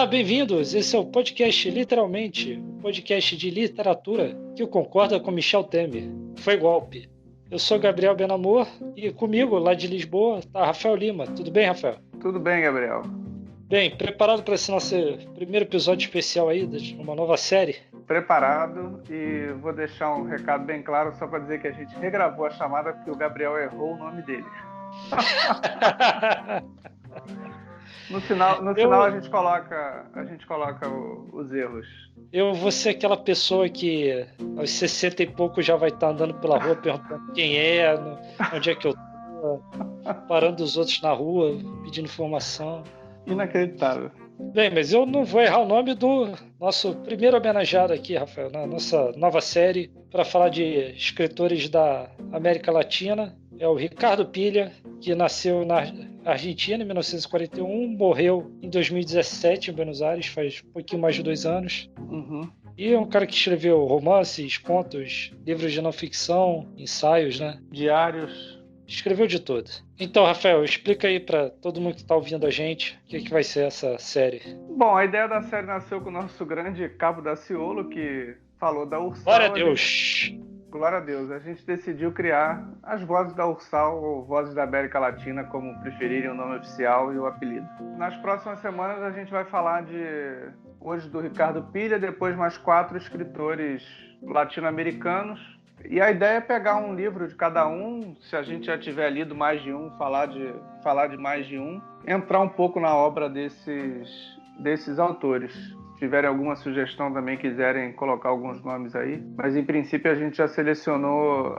Olá, bem-vindos! Esse é o podcast Literalmente, o podcast de literatura que concorda com Michel Temer. Foi golpe. Eu sou Gabriel Benamor e comigo, lá de Lisboa, está Rafael Lima. Tudo bem, Rafael? Tudo bem, Gabriel. Bem, preparado para esse nosso primeiro episódio especial aí, de uma nova série? Preparado, e vou deixar um recado bem claro só para dizer que a gente regravou a chamada porque o Gabriel errou o nome dele. No final a gente coloca os erros. Eu vou ser aquela pessoa que aos 60 e pouco já vai estar andando pela rua perguntando quem é, onde é que eu tô, parando os outros na rua, pedindo informação. Inacreditável. Bem, mas eu não vou errar o nome do nosso primeiro homenageado aqui, Rafael, na nossa nova série para falar de escritores da América Latina. É o Ricardo Pilha, que nasceu na Argentina em 1941, morreu em 2017 em Buenos Aires, faz um pouquinho mais de 2 anos. Uhum. E é um cara que escreveu romances, contos, livros de não ficção, ensaios, né? Diários. Escreveu de tudo. Então, Rafael, explica aí para todo mundo que está ouvindo a gente o que vai ser essa série. Bom, a ideia da série nasceu com o nosso grande Cabo Daciolo, que falou da Ursal. Glória a Deus! Glória a Deus. A gente decidiu criar as Vozes da Ursal, ou Vozes da América Latina, como preferirem o nome oficial e o apelido. Nas próximas semanas a gente vai falar hoje do Ricardo Pilha, depois mais 4 escritores latino-americanos. E a ideia é pegar um livro de cada um, se a gente já tiver lido mais de um, falar de mais de um, entrar um pouco na obra desses autores. Se tiverem alguma sugestão também, quiserem colocar alguns nomes aí. Mas em princípio a gente já selecionou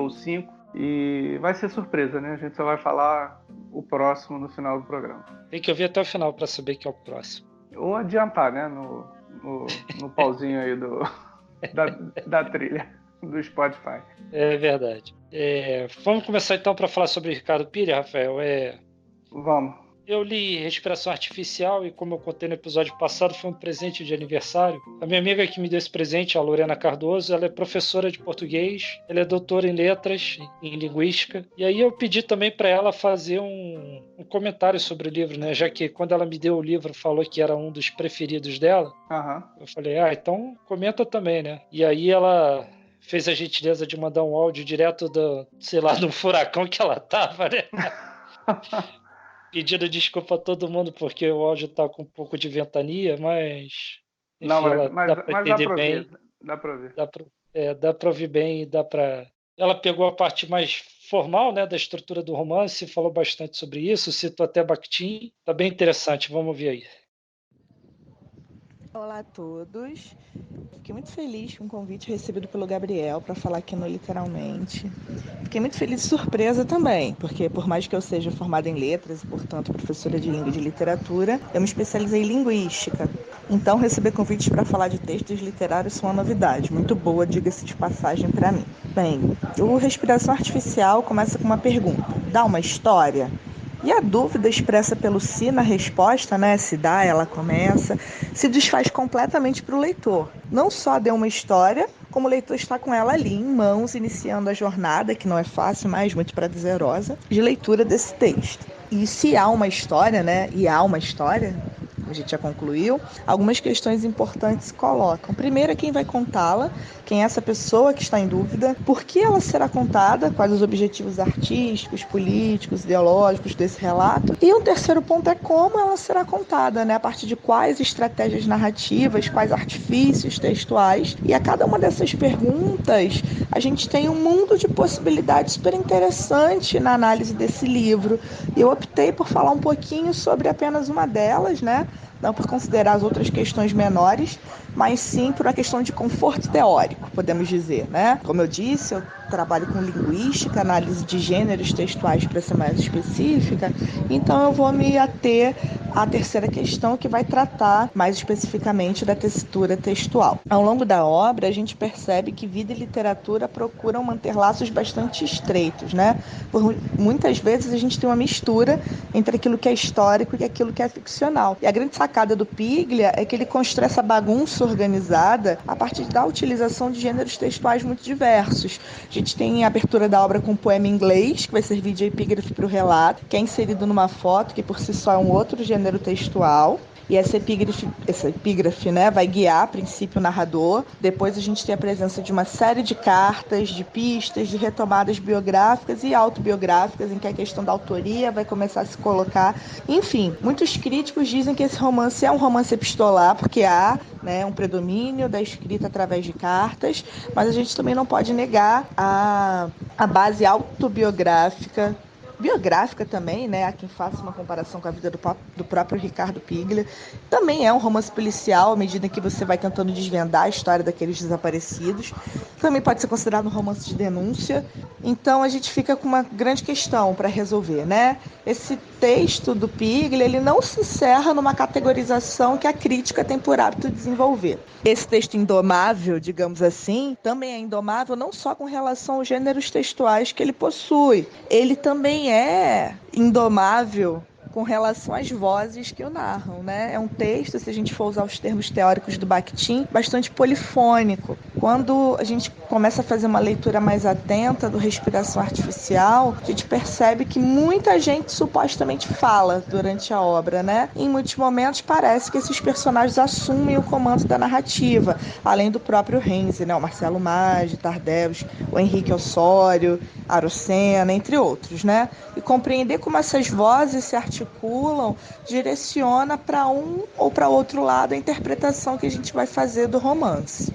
os 5 e vai ser surpresa, né? A gente só vai falar o próximo no final do programa. Tem que ouvir até o final para saber quem é o próximo. Ou adiantar, né? No pauzinho aí da trilha do Spotify. É verdade. Vamos começar então para falar sobre Ricardo Pilha, Rafael. Vamos. Eu li Respiração Artificial e, como eu contei no episódio passado, foi um presente de aniversário. A minha amiga que me deu esse presente, a Lorena Cardoso, ela é professora de português, ela é doutora em letras, em linguística, e aí eu pedi também para ela fazer um comentário sobre o livro, né? Já que quando ela me deu o livro, falou que era um dos preferidos dela. Uhum. Eu falei, então comenta também, né? E aí ela fez a gentileza de mandar um áudio direto do furacão que ela tava, né? Pedindo desculpa a todo mundo porque o áudio tá com um pouco de ventania, mas... Enfim, não, mas dá pra entender bem. Dá pra ouvir. Dá pra ouvir bem e dá pra... Ela pegou a parte mais formal, né, da estrutura do romance, falou bastante sobre isso, citou até Bakhtin. Tá bem interessante, vamos ouvir aí. Olá a todos. Fiquei muito feliz com o convite recebido pelo Gabriel para falar aqui no Literalmente. Fiquei muito feliz e surpresa também, porque por mais que eu seja formada em letras e, portanto, professora de língua e de literatura, eu me especializei em linguística. Então, receber convites para falar de textos literários são uma novidade, muito boa, diga-se de passagem para mim. Bem, o Respiração Artificial começa com uma pergunta. Dá uma história? E a dúvida expressa pelo si na resposta, né, se dá, ela começa, se desfaz completamente para o leitor. Não só deu uma história, como o leitor está com ela ali em mãos, iniciando a jornada, que não é fácil, mas muito prazerosa, de leitura desse texto. E se há uma história, né, e há uma história, a gente já concluiu, algumas questões importantes se colocam. Primeiro é quem vai contá-la, quem é essa pessoa que está em dúvida, por que ela será contada, quais os objetivos artísticos, políticos, ideológicos desse relato. E o terceiro ponto é como ela será contada, né? A partir de quais estratégias narrativas, quais artifícios textuais. E a cada uma dessas perguntas, a gente tem um mundo de possibilidades super interessante na análise desse livro. E eu optei por falar um pouquinho sobre apenas uma delas, né? Não por considerar as outras questões menores, mas sim por uma questão de conforto teórico, podemos dizer, né? Como eu disse, eu trabalho com linguística, análise de gêneros textuais para ser mais específica, então eu vou me ater à terceira questão, que vai tratar mais especificamente da tessitura textual. Ao longo da obra, a gente percebe que vida e literatura procuram manter laços bastante estreitos, né? Por muitas vezes a gente tem uma mistura entre aquilo que é histórico e aquilo que é ficcional. E a grande sacada do Piglia é que ele constrói essa bagunça organizada a partir da utilização de gêneros textuais muito diversos. A gente tem a abertura da obra com um poema em inglês, que vai servir de epígrafe para o relato, que é inserido numa foto, que por si só é um outro gênero textual. E essa epígrafe, né, vai guiar, a princípio, o narrador. Depois a gente tem a presença de uma série de cartas, de pistas, de retomadas biográficas e autobiográficas, em que a questão da autoria vai começar a se colocar. Enfim, muitos críticos dizem que esse romance é um romance epistolar, porque há, né, um predomínio da escrita através de cartas, mas a gente também não pode negar a base autobiográfica, biográfica também, né? Há quem faça uma comparação com a vida do próprio Ricardo Piglia. Também é um romance policial, à medida que você vai tentando desvendar a história daqueles desaparecidos. Também pode ser considerado um romance de denúncia. Então a gente fica com uma grande questão para resolver, né? Esse texto do Piglia, ele não se encerra numa categorização que a crítica tem por hábito desenvolver. Esse texto indomável, digamos assim, também é indomável não só com relação aos gêneros textuais que ele possui. Ele também é indomável com relação às vozes que o narram, né? É um texto, se a gente for usar os termos teóricos do Bakhtin, bastante polifônico. Quando a gente começa a fazer uma leitura mais atenta do Respiração Artificial, a gente percebe que muita gente supostamente fala durante a obra, né? Em muitos momentos parece que esses personagens assumem o comando da narrativa, além do próprio Renzi, né? O Marcelo Maggi, Tardeus, o Henrique Osório, Arocena, entre outros, né? E compreender como essas vozes se articulam direciona para um ou para outro lado a interpretação que a gente vai fazer do romance.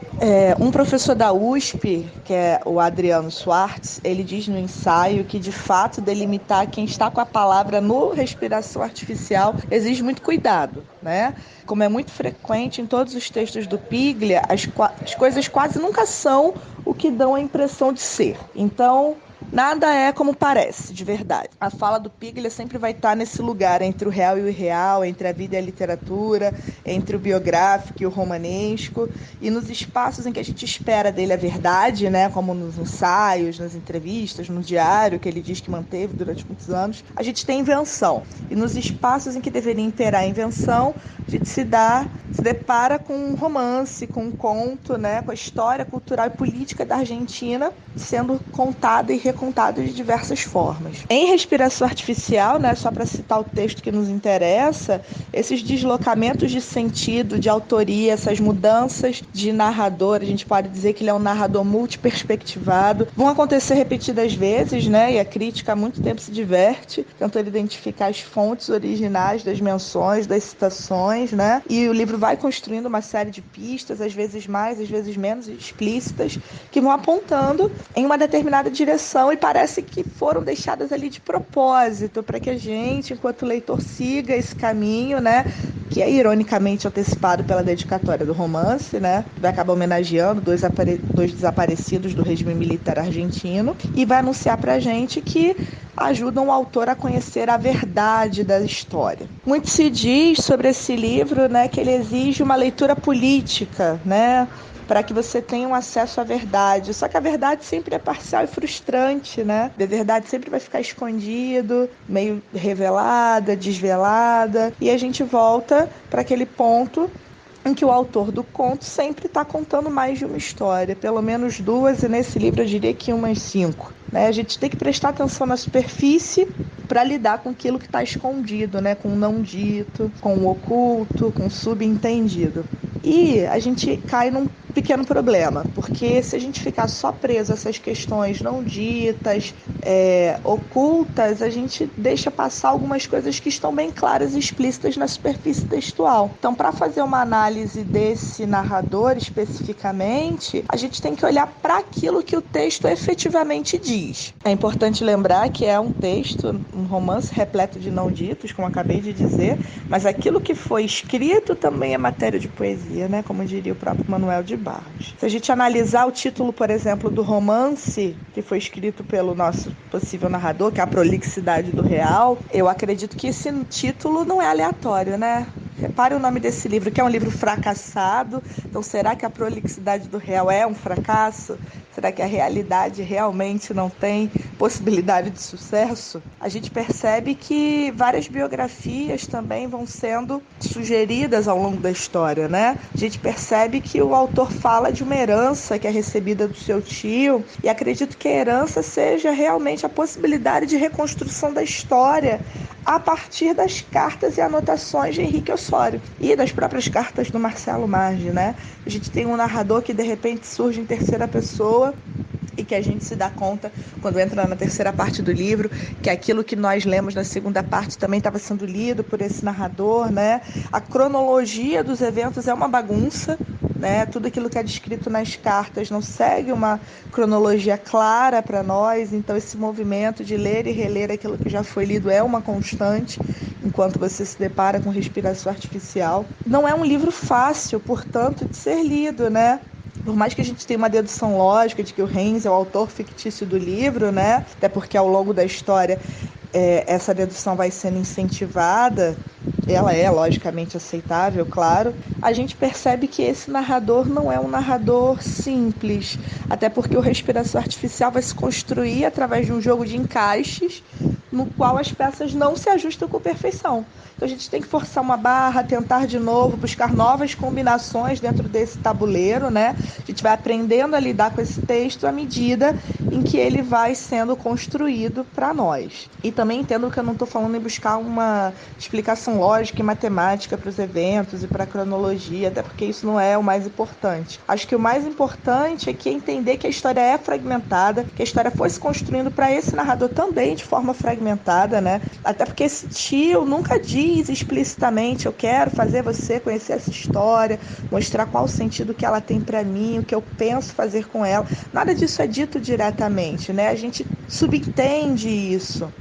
Um professor da USP, que é o Adriano Schwartz, ele diz no ensaio que, de fato, delimitar quem está com a palavra no Respiração Artificial exige muito cuidado, né? Como é muito frequente em todos os textos do Piglia, as coisas quase nunca são o que dão a impressão de ser. Então, nada é como parece, de verdade. A fala do Piglia sempre vai estar nesse lugar entre o real e o irreal, entre a vida e a literatura, entre o biográfico e o romanesco, e nos espaços em que a gente espera dele a verdade, né, como nos ensaios, nas entrevistas, no diário, que ele diz que manteve durante muitos anos, a gente tem invenção. E nos espaços em que deveria imperar a invenção, a gente se depara com um romance, com um conto, né, com a história cultural e política da Argentina sendo contada e recontada de diversas formas. Em Respiração Artificial, né, só para citar o texto que nos interessa, esses deslocamentos de sentido, de autoria, essas mudanças de narrador, a gente pode dizer que ele é um narrador multiperspectivado, vão acontecer repetidas vezes, né, e a crítica há muito tempo se diverte, tentando identificar as fontes originais das menções, das citações, né, e o livro vai construindo uma série de pistas, às vezes mais, às vezes menos explícitas, que vão apontando em uma determinada direção e parece que foram deixadas ali de propósito para que a gente, enquanto leitor, siga esse caminho, né, que é ironicamente antecipado pela dedicatória do romance, né, vai acabar homenageando dois desaparecidos do regime militar argentino e vai anunciar para a gente que ajudam o autor a conhecer a verdade da história. Muito se diz sobre esse livro, né, que ele exige uma leitura política, né, para que você tenha um acesso à verdade. Só que a verdade sempre é parcial e frustrante, né? A verdade sempre vai ficar escondido, meio revelada, desvelada, e a gente volta para aquele ponto em que o autor do conto sempre está contando mais de uma história, pelo menos duas, e nesse livro eu diria que umas 5. Né? A gente tem que prestar atenção na superfície para lidar com aquilo que está escondido, né? Com o não dito, com o oculto, com o subentendido. E a gente cai num pequeno problema, porque se a gente ficar só preso a essas questões não ditas, ocultas, a gente deixa passar algumas coisas que estão bem claras e explícitas na superfície textual. Então, para fazer uma análise desse narrador especificamente, a gente tem que olhar para aquilo que o texto efetivamente diz. É importante lembrar que é um texto, um romance repleto de não ditos, como acabei de dizer, mas aquilo que foi escrito também é matéria de poesia, né? Como diria o próprio Manuel de Barros. Se a gente analisar o título, por exemplo, do romance que foi escrito pelo nosso possível narrador, que é A Prolixidade do Real, eu acredito que esse título não é aleatório, né? Repare o nome desse livro, que é um livro fracassado. Então, será que A Prolixidade do Real é um fracasso? Será que a realidade realmente não tem possibilidade de sucesso? A gente percebe que várias biografias também vão sendo sugeridas ao longo da história, né? A gente percebe que o autor fala de uma herança que é recebida do seu tio, e acredito que a herança seja realmente a possibilidade de reconstrução da história a partir das cartas e anotações de Henrique Osório e das próprias cartas do Marcelo Maggi, né? A gente tem um narrador que de repente surge em terceira pessoa e que a gente se dá conta, quando entra na terceira parte do livro, que aquilo que nós lemos na segunda parte também estava sendo lido por esse narrador, né? A cronologia dos eventos é uma bagunça, né? Tudo aquilo que é descrito nas cartas não segue uma cronologia clara para nós, então esse movimento de ler e reler aquilo que já foi lido é uma constante, enquanto você se depara com respiração artificial. Não é um livro fácil, portanto, de ser lido, né? Por mais que a gente tenha uma dedução lógica de que o Renzi é o autor fictício do livro, né? Até porque ao longo da história essa dedução vai sendo incentivada, ela é logicamente aceitável, claro. A gente percebe que esse narrador não é um narrador simples, até porque o Respiração Artificial vai se construir através de um jogo de encaixes no qual as peças não se ajustam com perfeição. Então a gente tem que forçar uma barra, tentar de novo, buscar novas combinações dentro desse tabuleiro, né? A gente vai aprendendo a lidar com esse texto à medida em que ele vai sendo construído para nós. E também entendo que eu não estou falando em buscar uma explicação lógica e matemática para os eventos e para a cronologia, até porque isso não é o mais importante. Acho que o mais importante é entender que a história é fragmentada, que a história foi se construindo para esse narrador também de forma fragmentada, né? Até porque esse tio nunca diz explicitamente: eu quero fazer você conhecer essa história, mostrar qual o sentido que ela tem para mim, o que eu penso fazer com ela. Nada disso é dito diretamente, né? A gente subentende isso,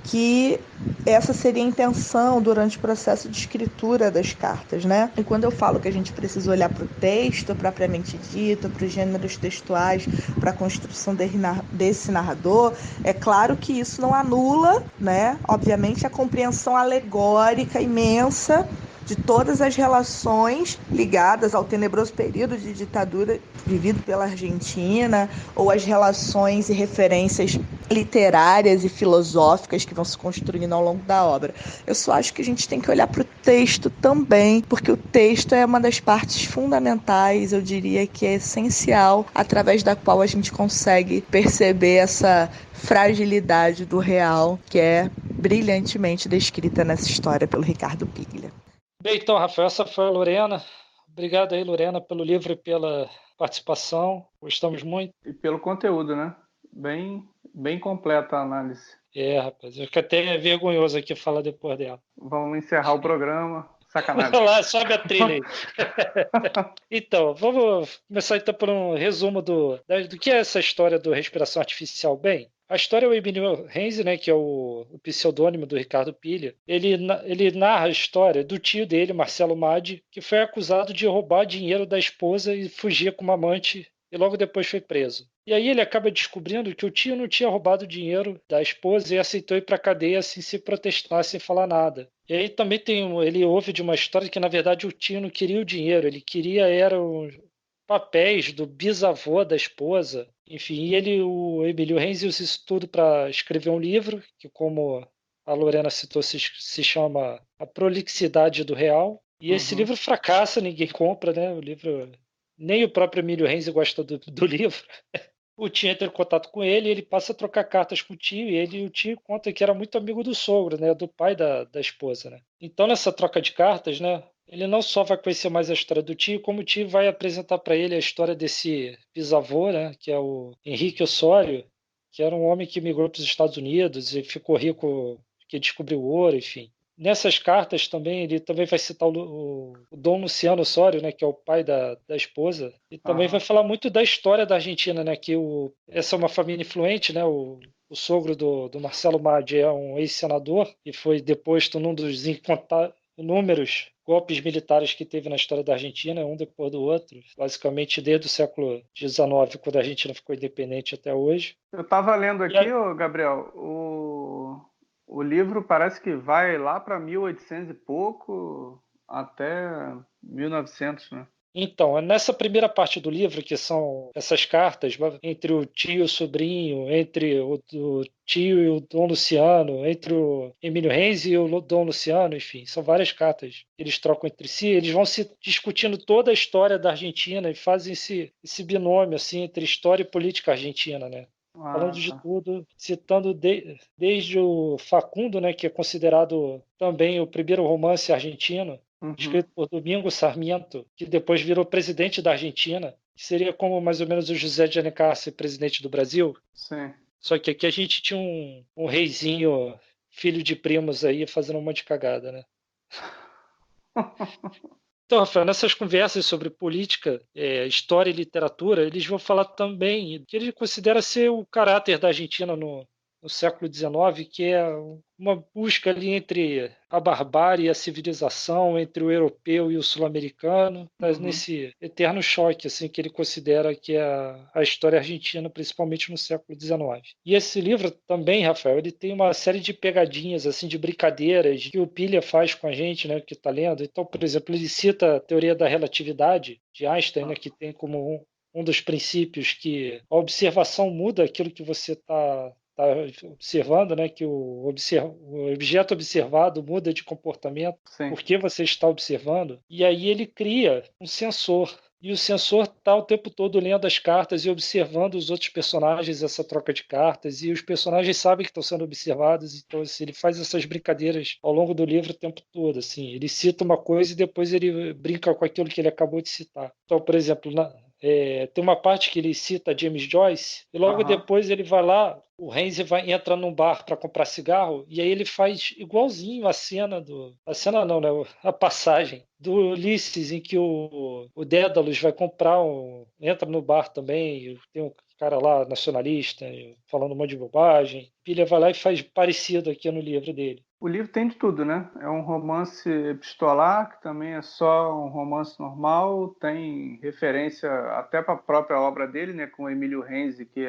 que essa seria a intenção durante o processo de escritura das cartas, né? E quando eu falo que a gente precisa olhar para o texto propriamente dito, para os gêneros textuais, para a construção desse narrador, é claro que isso não anula, né? Obviamente, a compreensão alegórica imensa de todas as relações ligadas ao tenebroso período de ditadura vivido pela Argentina, ou as relações e referências literárias e filosóficas que vão se construindo ao longo da obra. Eu só acho que a gente tem que olhar para o texto também, porque o texto é uma das partes fundamentais, eu diria que é essencial, através da qual a gente consegue perceber essa fragilidade do real, que é brilhantemente descrita nessa história pelo Ricardo Piglia. Bem, então, Rafael, essa foi a Lorena. Obrigado aí, Lorena, pelo livro e pela participação. Gostamos muito. E pelo conteúdo, né? Bem completa a análise. Rapaz, eu fico até vergonhoso aqui falar depois dela. Vamos encerrar o programa. Sacanagem. Lá, sobe a trilha aí. Então, vamos começar então por um resumo do que é essa história do Respiração Artificial. Bem, a história é o Emílio Renzi, né, que é o pseudônimo do Ricardo Piglia. Ele narra a história do tio dele, Marcelo Maggi, que foi acusado de roubar dinheiro da esposa e fugir com uma amante, e logo depois foi preso. E aí ele acaba descobrindo que o tio não tinha roubado dinheiro da esposa e aceitou ir para a cadeia assim, se protestar, sem falar nada. E aí também ele ouve de uma história que, na verdade, o tio não queria o dinheiro, ele queria os papéis do bisavô da esposa. Enfim, o Emílio Renzi usa isso tudo para escrever um livro, que, como a Lorena citou, se chama A Prolixidade do Real. E esse livro fracassa, ninguém compra, né? O livro... Nem o próprio Emílio Renzi gosta do livro. O tio entra em contato com ele, ele passa a trocar cartas com o tio, e o tio conta que era muito amigo do sogro, né, do pai da esposa, né. Então, nessa troca de cartas, né, ele não só vai conhecer mais a história do tio, como o tio vai apresentar para ele a história desse bisavô, né, que é o Henrique Osório, que era um homem que migrou para os Estados Unidos e ficou rico, que descobriu ouro, enfim. Nessas cartas também, ele também vai citar o Dom Luciano Osório, né, que é o pai da esposa, e também vai falar muito da história da Argentina, né, que essa é uma família influente, né, o sogro do Marcelo Maggi é um ex-senador e foi deposto num dos inúmeros golpes militares que teve na história da Argentina, um depois do outro, basicamente desde o século XIX, quando a Argentina ficou independente até hoje. Eu estava lendo aqui, Gabriel, o livro parece que vai lá para 1800 e pouco até 1900, né? Então, nessa primeira parte do livro, que são essas cartas entre o tio e o sobrinho, entre o tio e o Dom Luciano, entre o Emílio Renzi e o Dom Luciano, enfim, são várias cartas que eles trocam entre si. Eles vão se discutindo toda a história da Argentina e fazem esse binômio assim, entre história e política argentina, né? falando Ah, de tá. tudo, citando desde o Facundo, né, que é considerado também o primeiro romance argentino, Uhum. escrito por Domingos Sarmiento, que depois virou presidente da Argentina, que seria como mais ou menos o José de Alencar ser presidente do Brasil. Sim. Só que aqui a gente tinha um reizinho, filho de primos aí, fazendo um monte de cagada, né? Então, Rafael, nessas conversas sobre política, história e literatura, eles vão falar também que ele considera ser o caráter da Argentina no século XIX, que é uma busca ali entre a barbárie e a civilização, entre o europeu e o sul-americano, tá Uhum. nesse eterno choque assim que ele considera que é a história argentina, principalmente no século XIX. E esse livro também, Rafael, ele tem uma série de pegadinhas, assim, de brincadeiras que o Pilha faz com a gente, né, que está lendo. Então, por exemplo, ele cita a teoria da relatividade de Einstein, né, que tem como um dos princípios que a observação muda aquilo que você está observando, né, que o objeto observado muda de comportamento Sim. porque você está observando. E aí ele cria um sensor. E o sensor está o tempo todo lendo as cartas e observando os outros personagens, essa troca de cartas. E os personagens sabem que estão sendo observados. Então, assim, ele faz essas brincadeiras ao longo do livro o tempo todo. Assim, ele cita uma coisa e depois ele brinca com aquilo que ele acabou de citar. Então, por exemplo, tem uma parte que ele cita James Joyce, e logo Aham. depois ele vai lá, o Renzi entra num bar para comprar cigarro, e aí ele faz igualzinho a cena do. A cena não, né? A passagem do Ulisses, em que o Dédalus vai comprar entra no bar também, e tem um cara lá nacionalista falando um monte de bobagem. Pilha vai lá e faz parecido aqui no livro dele. O livro tem de tudo, né? É um romance epistolar, que também é só um romance normal, tem referência até para a própria obra dele, né? Com Emílio Renzi, que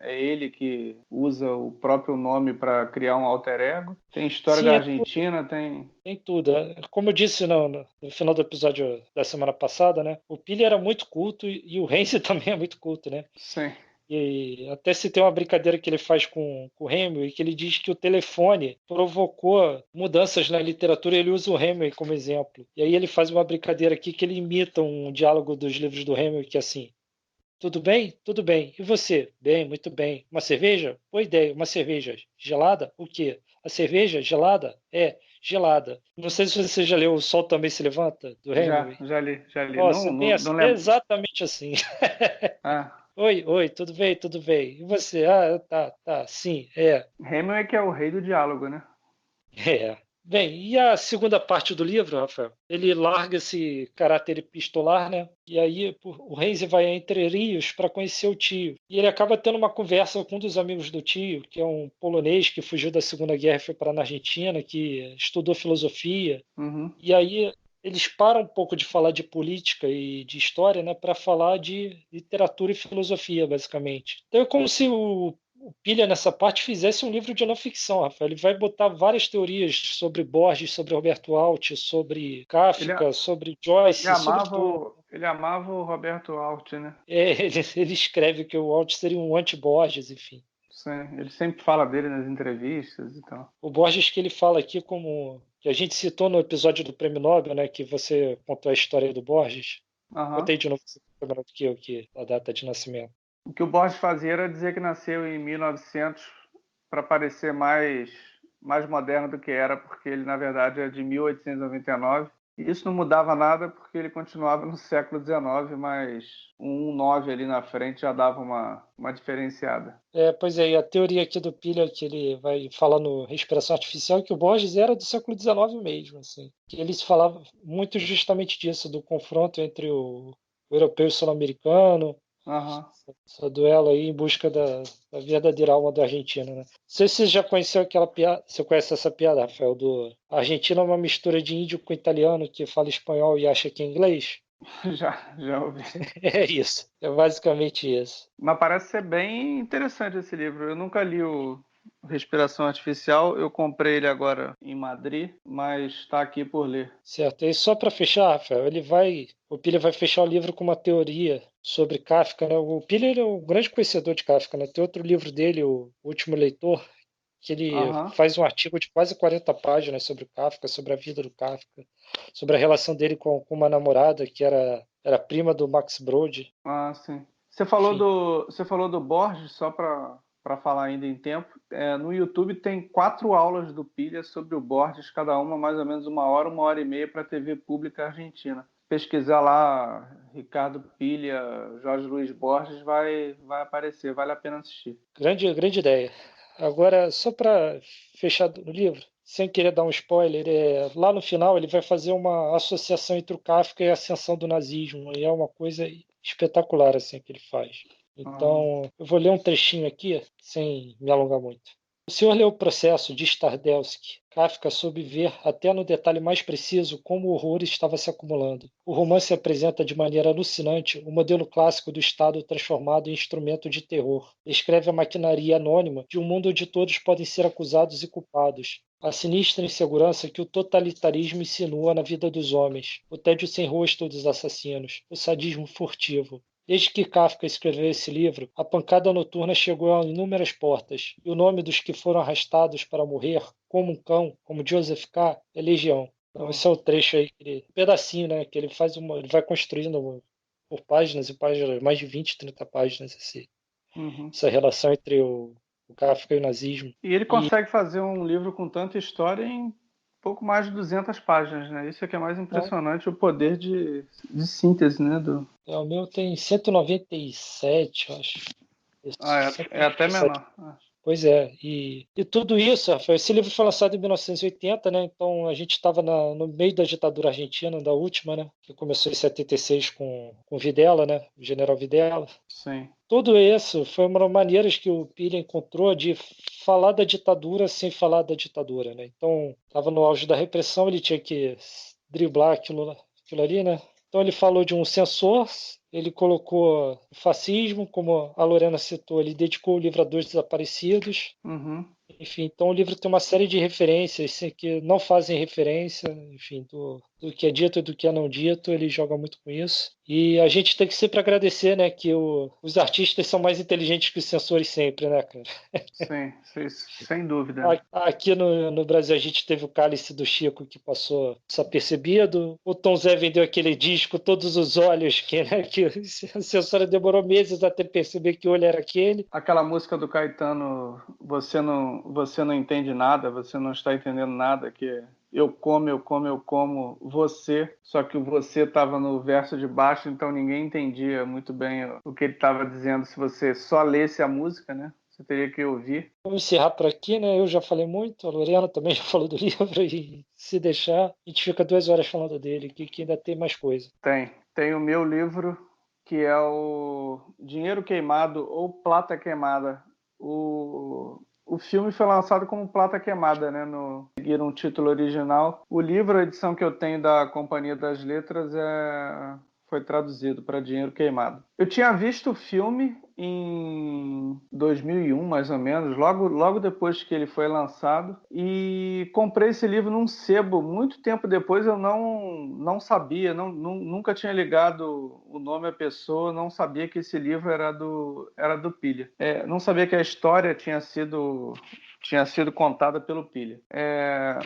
é ele que usa o próprio nome para criar um alter ego. Tem história Sim, da é tudo. Argentina, tem. Tem tudo. Como eu disse no final do episódio da semana passada, né? O Pilha era muito culto e o Renzi também é muito culto, né? Sim. E até se tem uma brincadeira que ele faz com o Hemingway, que ele diz que o telefone provocou mudanças na literatura, e ele usa o Hemingway como exemplo. E aí ele faz uma brincadeira aqui que ele imita um diálogo dos livros do Hemingway, que é assim: tudo bem? Tudo bem. E você? Bem, muito bem. Uma cerveja? Boa ideia. Uma cerveja gelada? O quê? A cerveja gelada? É, gelada. Não sei se você já leu O Sol Também Se Levanta, do Já, Hemingway. já li, já li. Nossa, Não, bem não, assim, não é lembro. exatamente assim. Ah, Oi, oi, tudo bem, tudo bem. E você? Ah, tá, tá, sim, é, Hemingway que é o rei do diálogo, né? é. Bem, e a segunda parte do livro, Rafael? Ele larga esse caráter epistolar, né? E aí o Renzi vai a Entre Rios para conhecer o tio. E ele acaba tendo uma conversa com um dos amigos do tio, que é um polonês que fugiu da Segunda Guerra e foi para a Argentina, que estudou filosofia. Uhum. E aí eles param um pouco de falar de política e de história, né, para falar de literatura e filosofia, basicamente. Então é como se o Pilha, nessa parte, fizesse um livro de não ficção, Rafael. Ele vai botar várias teorias sobre Borges, sobre Roberto Alt, sobre Ele, Kafka, sobre ele Joyce, sobre amava tudo. ele amava o Roberto Alt, né? Ele escreve que o Alt seria um anti-Borges, enfim. Sim, ele sempre fala dele nas entrevistas e tal. O Borges que ele fala aqui como que a gente citou no episódio do Prêmio Nobel, né, que você contou a história do Borges. Aham. Contei de novo do que eu, que a data de nascimento. O que o Borges fazia era dizer que nasceu em 1900 para parecer mais moderno do que era, porque ele, na verdade, é de 1899. E isso não mudava nada porque ele continuava no século XIX, mas um 9 ali na frente já dava uma diferenciada. Pois é, e a teoria aqui do Pilha, que ele vai falando respiração artificial, é que o Borges era do século XIX mesmo, assim. Que ele falava muito justamente disso, do confronto entre o europeu e o sul-americano, Aham. essa duelo aí em busca da verdadeira alma do argentino, né? Não sei se você já conheceu aquela piada, você conhece essa piada, Rafael, do a Argentina é uma mistura de índio com italiano que fala espanhol e acha que é inglês? Já ouvi. É isso, é basicamente isso. Mas parece ser bem interessante esse livro. Eu nunca li o Respiração Artificial. Eu comprei ele agora em Madrid, mas está aqui por ler. Certo. E só para fechar, Rafael, o Piller vai fechar o livro com uma teoria sobre Kafka, né? O Piller é um grande conhecedor de Kafka, né? Tem outro livro dele, O Último Leitor, que ele Aham. faz um artigo de quase 40 páginas sobre o Kafka, sobre a vida do Kafka, sobre a relação dele com uma namorada que era prima do Max Brod, Ah, sim. enfim. Você falou do Borges, só para para falar ainda em tempo. No YouTube tem 4 aulas do Pilha sobre o Borges, cada uma mais ou menos 1 hora e meia para a TV pública argentina. Pesquisar lá Ricardo Pilha, Jorge Luiz Borges, vai aparecer, vale a pena assistir. Grande ideia. Agora, só para fechar no livro, sem querer dar um spoiler, lá no final ele vai fazer uma associação entre o Kafka e a ascensão do nazismo, e é uma coisa espetacular assim que ele faz. Então, eu vou ler um trechinho aqui, sem me alongar muito. O senhor leu o Processo de Stardelsky. Kafka soube ver, até no detalhe mais preciso, como o horror estava se acumulando. O romance apresenta de maneira alucinante o modelo clássico do Estado transformado em instrumento de terror. Descreve a maquinaria anônima de um mundo onde todos podem ser acusados e culpados. A sinistra insegurança que o totalitarismo insinua na vida dos homens. O tédio sem rosto dos assassinos. O sadismo furtivo. Desde que Kafka escreveu esse livro, a pancada noturna chegou a inúmeras portas, e o nome dos que foram arrastados para morrer, como um cão, como Joseph K., é Legião. Então, esse é o trecho aí, pedacinho, né? Que ele faz ele vai construindo por páginas e páginas, mais de 20, 30 páginas, essa relação entre o Kafka e o nazismo. E ele consegue fazer um livro com tanta história em pouco mais de 200 páginas, né? Isso é que é mais impressionante, o poder de síntese, né? O meu tem 197, eu acho. É até menor. Pois é, e tudo isso, Rafael, esse livro foi lançado em 1980, né? Então a gente estava no meio da ditadura argentina, da última, né? Que começou em 76 com Videla, né? O general Videla. Sim. Tudo isso foi uma das maneiras que o Pilha encontrou de falar da ditadura sem falar da ditadura, né? Então estava no auge da repressão, ele tinha que driblar aquilo ali, né? Então ele falou de um censor, ele colocou o fascismo, como a Lorena citou, ele dedicou o livro a 2 desaparecidos. Enfim, então o livro tem uma série de referências que não fazem referência, enfim, do que é dito e do que é não dito, ele joga muito com isso. E a gente tem que sempre agradecer, né, que os artistas são mais inteligentes que os censores sempre, né, cara? Sim, sem dúvida. Aqui no Brasil a gente teve o Cálice do Chico que passou desapercebido. O Tom Zé vendeu aquele disco, Todos os Olhos, que a censora demorou meses até perceber que o olho era aquele. Aquela música do Caetano, você não entende nada, você não está entendendo nada, que eu como você, só que o você estava no verso de baixo, então ninguém entendia muito bem o que ele estava dizendo se você só lesse a música, né? Você teria que ouvir. Vamos encerrar por aqui, né? Eu já falei muito, a Lorena também já falou do livro, e se deixar, a gente fica 2 horas falando dele, que ainda tem mais coisa. Tem o meu livro, que é o Dinheiro Queimado ou Plata Queimada. O filme foi lançado como Plata Queimada, né? Seguir um título original. O livro, a edição que eu tenho da Companhia das Letras, foi traduzido para Dinheiro Queimado. Eu tinha visto o filme em 2001, mais ou menos, logo depois que ele foi lançado, e comprei esse livro num sebo. Muito tempo depois eu não sabia, nunca tinha ligado o nome à pessoa, não sabia que esse livro era do Pilha. Não sabia que a história tinha sido contada pelo Pilha.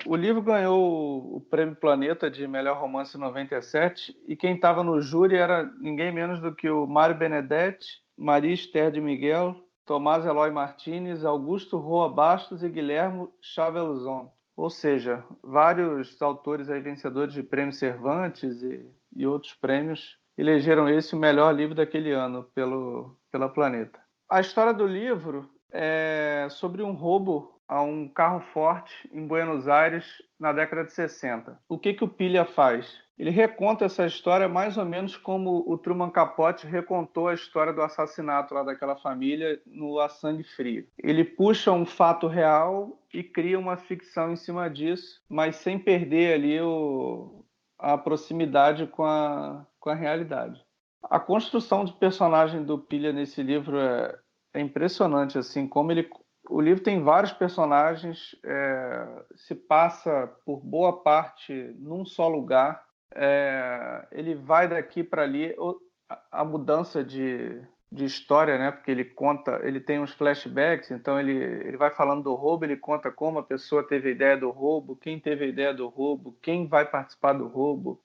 O livro ganhou o Prêmio Planeta de Melhor Romance em 97, e quem estava no júri era ninguém menos do que o Mário Benedetti, Maria Esther de Miguel, Tomás Eloy Martínez, Augusto Roa Bastos e Guilherme Chaveluzon. Ou seja, vários autores aí vencedores de Prêmio Cervantes e outros prêmios elegeram esse o melhor livro daquele ano pela Planeta. A história do livro é sobre um roubo a um carro forte em Buenos Aires na década de 60. O que o Pilha faz? Ele reconta essa história mais ou menos como o Truman Capote recontou a história do assassinato lá daquela família no A Sangue Frio. Ele puxa um fato real e cria uma ficção em cima disso, mas sem perder ali a proximidade com a realidade. A construção de personagem do Pilha nesse livro é impressionante, assim, como o livro tem vários personagens, se passa por boa parte num só lugar. Ele vai daqui para ali, a mudança de história, né? Porque ele tem uns flashbacks, então ele vai falando do roubo, ele conta como a pessoa teve a ideia do roubo, quem teve a ideia do roubo, quem vai participar do roubo,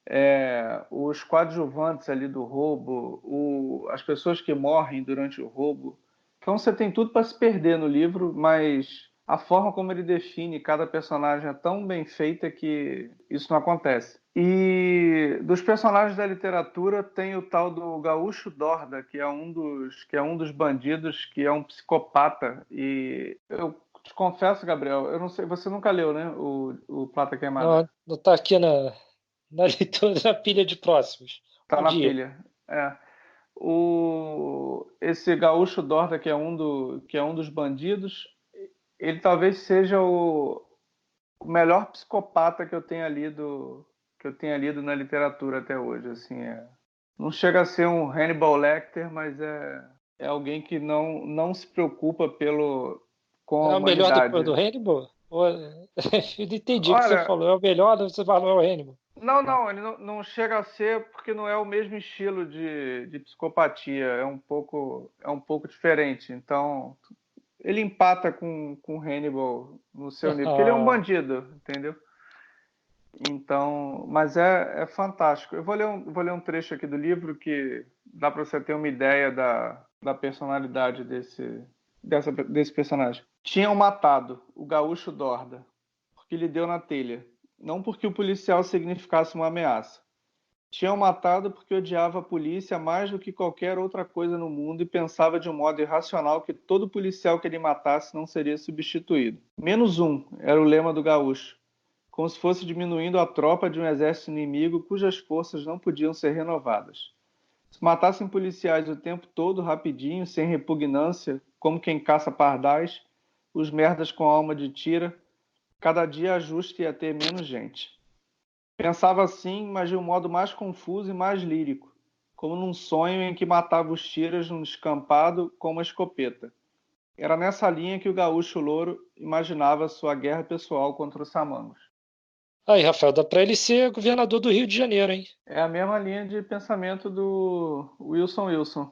os coadjuvantes ali do roubo, as pessoas que morrem durante o roubo. Então você tem tudo para se perder no livro, mas a forma como ele define cada personagem é tão bem feita que isso não acontece. E dos personagens da literatura tem o tal do Gaúcho Dorda, que é um dos bandidos, que é um psicopata. E eu te confesso, Gabriel, eu não sei, você nunca leu, né, o Plata Queimada? Não, não tá aqui na leitura, na pilha de próximos. Tá Um na dia. pilha. É. Esse Gaúcho Dorda, que é um dos bandidos, ele talvez seja o melhor psicopata que eu tenha lido na literatura até hoje. Assim, não chega a ser um Hannibal Lecter, mas é alguém que não se preocupa com a É o melhor depois humanidade. do Hannibal? Eu não entendi o que você Olha, falou. É o melhor, você falou é o Hannibal. não, ele não chega a ser porque não é o mesmo estilo de psicopatia, é um pouco diferente. Então, ele empata com Hannibal no seu nível, porque ele é um Ah, bandido, entendeu? Então, mas é fantástico. Eu vou ler um trecho aqui do livro que dá para você ter uma ideia da personalidade desse personagem. Tinham matado o gaúcho Dorda, porque lhe deu na telha, não porque o policial significasse uma ameaça. Tinham matado porque odiava a polícia mais do que qualquer outra coisa no mundo e pensava de um modo irracional que todo policial que ele matasse não seria substituído. Menos um era o lema do gaúcho, como se fosse diminuindo a tropa de um exército inimigo cujas forças não podiam ser renovadas. Se matassem policiais o tempo todo, rapidinho, sem repugnância, como quem caça pardais, os merdas com alma de tira, cada dia a justa ia ter menos gente. Pensava assim, mas de um modo mais confuso e mais lírico, como num sonho em que matava os tiras num descampado com uma escopeta. Era nessa linha que o gaúcho louro imaginava sua guerra pessoal contra os samangos. aí, Rafael, dá pra ele ser governador do Rio de Janeiro, hein? É a mesma linha de pensamento do Wilson Wilson.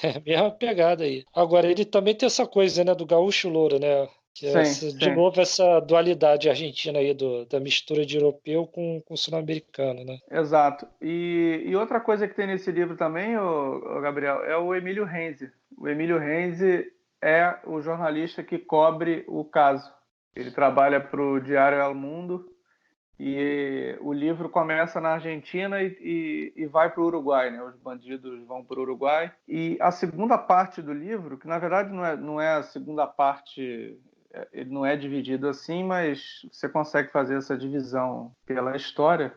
É a mesma pegada aí. Agora, ele também tem essa coisa, né, do gaúcho louro, né? Que é Sim, de sim, novo, essa dualidade argentina aí da mistura de europeu com sul-americano, né? exato. E outra coisa que tem nesse livro também, ô Gabriel, é o Emílio Renzi. O Emílio Renzi é o jornalista que cobre o caso. Ele trabalha para o Diário El Mundo e o livro começa na Argentina e vai para o Uruguai, né? Os bandidos vão para o Uruguai. E a segunda parte do livro, que na verdade não é a segunda parte, ele não é dividido assim, mas você consegue fazer essa divisão pela história.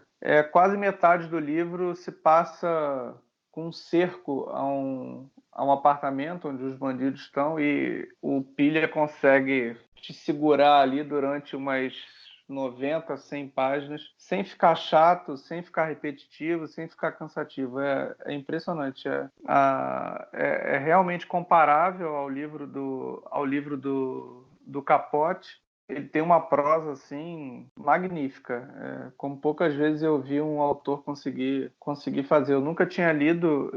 Quase metade do livro se passa com um cerco a um apartamento onde os bandidos estão e o Pilha consegue te segurar ali durante umas 90, 100 páginas, sem ficar chato, sem ficar repetitivo, sem ficar cansativo. É impressionante. É realmente comparável ao livro do Capote. Ele tem uma prosa assim magnífica, como poucas vezes eu vi um autor conseguir fazer. Eu nunca tinha lido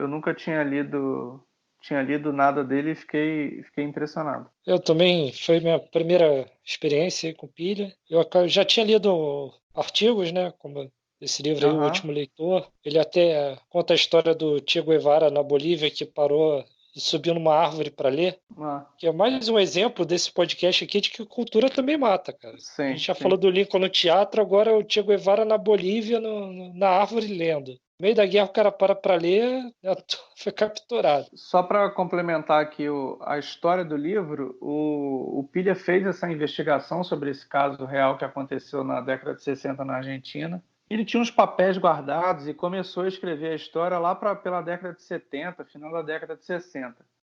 nada dele e fiquei impressionado. Eu também, foi minha primeira experiência aí com pilha. Já tinha lido artigos, né, como esse livro aí, O Aham. Último Leitor. Ele até conta a história do Che Guevara na Bolívia, que parou e subiu numa árvore para ler. Ah, Que é mais um exemplo desse podcast aqui de que cultura também mata, cara. A sim, gente já sim. falou do Lincoln no teatro, agora o Che Guevara na Bolívia, na árvore lendo. No meio da guerra o cara para ler, foi capturado. Só para complementar aqui a história do livro, o Pilha fez essa investigação sobre esse caso real que aconteceu na década de 60 na Argentina. Ele tinha uns papéis guardados e começou a escrever a história lá pela década de 70, final da década de 60.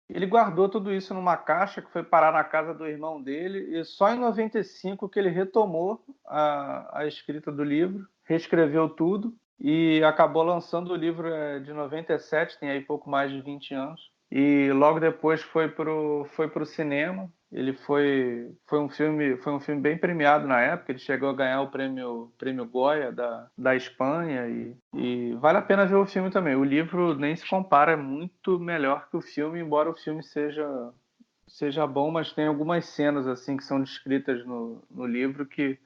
Ele guardou tudo isso numa caixa que foi parar na casa do irmão dele e só em 95 que ele retomou a escrita do livro, reescreveu tudo e acabou lançando o livro de 97, tem aí pouco mais de 20 anos. E logo depois foi pro cinema. Ele foi um filme bem premiado na época. Ele chegou a ganhar o prêmio Goya da Espanha e vale a pena ver o filme também. O livro nem se compara, é muito melhor que o filme, embora o filme seja bom, mas tem algumas cenas assim que são descritas no livro que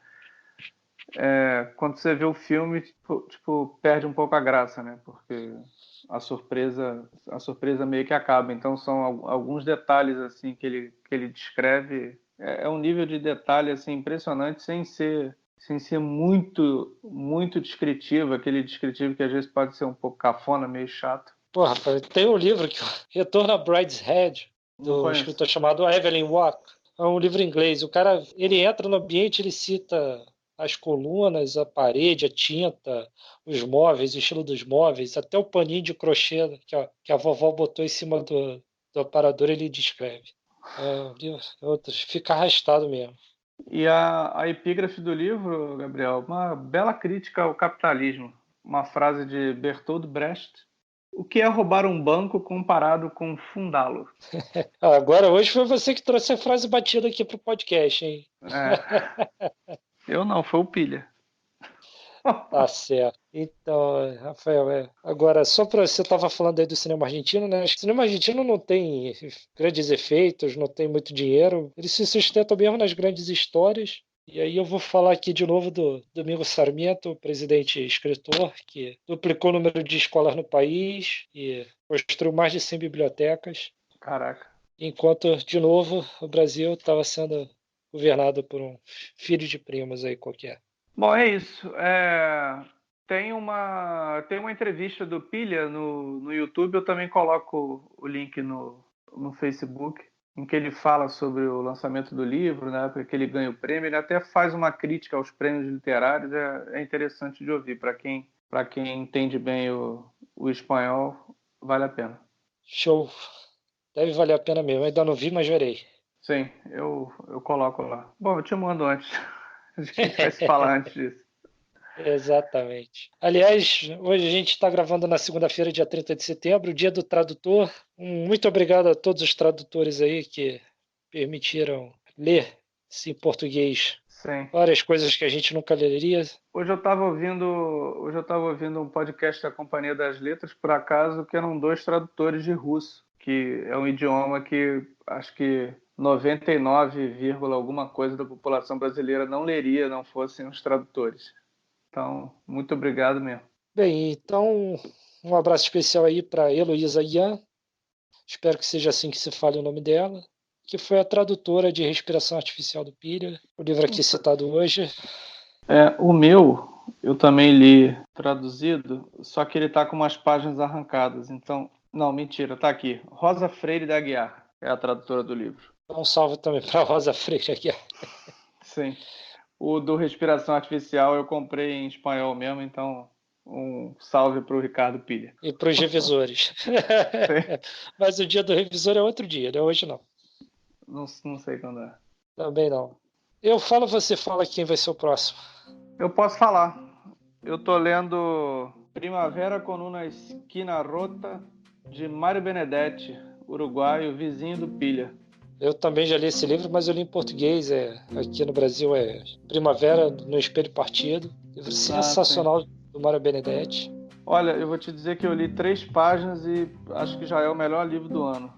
quando você vê o filme, tipo, perde um pouco a graça, né? Porque a surpresa meio que acaba. Então são alguns detalhes assim que ele descreve. É um nível de detalhe assim impressionante, sem ser muito muito descritivo, aquele descritivo que às vezes pode ser um pouco cafona, meio chato. Pô, Rafael, tem um livro que Retorno a Brideshead, Não do conheço. escritor chamado Evelyn Waugh. É um livro inglês. O cara, ele entra no ambiente, ele cita as colunas, a parede, a tinta, os móveis, o estilo dos móveis, até o paninho de crochê que a vovó botou em cima do aparador, ele descreve. Fica arrastado mesmo. E a epígrafe do livro, Gabriel, uma bela crítica ao capitalismo. Uma frase de Bertolt Brecht. O que é roubar um banco comparado com fundá-lo? Agora, hoje foi você que trouxe a frase batida aqui pro podcast, hein? Eu não, foi o Pilha. Tá certo. Então, Rafael, agora, só para você estava falando aí do cinema argentino, né? O cinema argentino não tem grandes efeitos, não tem muito dinheiro. Ele se sustenta mesmo nas grandes histórias. E aí eu vou falar aqui de novo do Domingos Sarmiento, o presidente e escritor, que duplicou o número de escolas no país e construiu mais de 100 bibliotecas. Caraca. Enquanto, de novo, o Brasil estava sendo governado por um filho de primos aí qualquer. Bom, é isso. Tem uma entrevista do Pilha no YouTube, eu também coloco o link no Facebook, em que ele fala sobre o lançamento do livro, né, porque ele ganha o prêmio, ele até faz uma crítica aos prêmios literários, é interessante de ouvir, para quem entende bem o espanhol, vale a pena. Show. Deve valer a pena mesmo. Ainda não vi, mas verei. Sim, eu coloco lá. Bom, eu te mando antes. A gente vai se falar antes disso. Exatamente. Aliás, hoje a gente está gravando na segunda-feira, dia 30 de setembro, dia do tradutor. Muito obrigado a todos os tradutores aí que permitiram ler em português Sim. várias coisas que a gente nunca leria. Hoje eu estava ouvindo um podcast da Companhia das Letras, por acaso, que eram 2 tradutores de russo, que é um idioma que acho que 99, alguma coisa da população brasileira não leria, não fossem os tradutores. Então, muito obrigado mesmo. Bem, então um abraço especial aí para Heloísa Yan, espero que seja assim que se fale o nome dela, que foi a tradutora de Respiração Artificial do Pilha, o livro aqui citado hoje. O meu, eu também li traduzido, só que ele está com umas páginas arrancadas, então... Não, mentira, tá aqui. Rosa Freire da Aguiar é a tradutora do livro. Um salve também para Rosa Freire aqui. Sim. O do Respiração Artificial eu comprei em espanhol mesmo, então um salve para o Ricardo Pilha. E para os revisores. Mas o dia do revisor é outro dia, né? Hoje não. Não sei quando é. Também não. Eu falo, você fala quem vai ser o próximo. Eu posso falar. Eu tô lendo Primavera com una esquina rota, de Mário Benedetti, uruguaio, vizinho do Pilha. Eu também já li esse livro, mas eu li em português. Aqui no Brasil é Primavera no Espelho Partido. Livro sensacional do Mário Benedetti. Olha, eu vou te dizer que eu li 3 páginas e acho que já é o melhor livro do ano.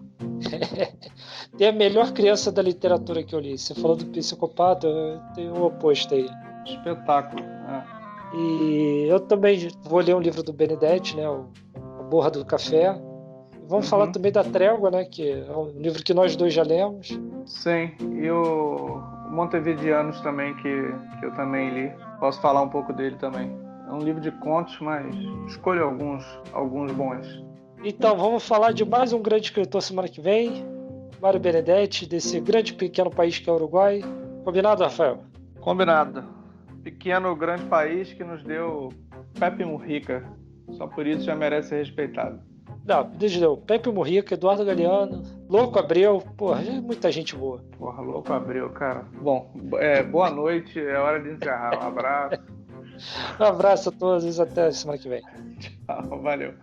Tem a melhor criança da literatura que eu li. Você falou do psicopata, tem o oposto aí. Espetáculo. E eu também vou ler um livro do Benedetti, né? A Borra do Café. Vamos falar também da Trégua, né? Que é um livro que nós dois já lemos. Sim, e o Montevideanos também, que eu também li. Posso falar um pouco dele também. É um livro de contos, mas escolho alguns bons. Então, vamos falar de mais um grande escritor semana que vem. Mário Benedetti, desse grande pequeno país que é o Uruguai. Combinado, Rafael? Combinado. Pequeno grande país que nos deu Pepe Mujica. Só por isso já merece ser respeitado. Não, desdeu. Pepe Mujica, Eduardo Galeano, Louco Abreu. Porra, muita gente boa. Porra, Louco Abreu, cara. Bom, boa noite. É hora de encerrar. Um abraço. Um abraço a todos e até semana que vem. Tchau, valeu.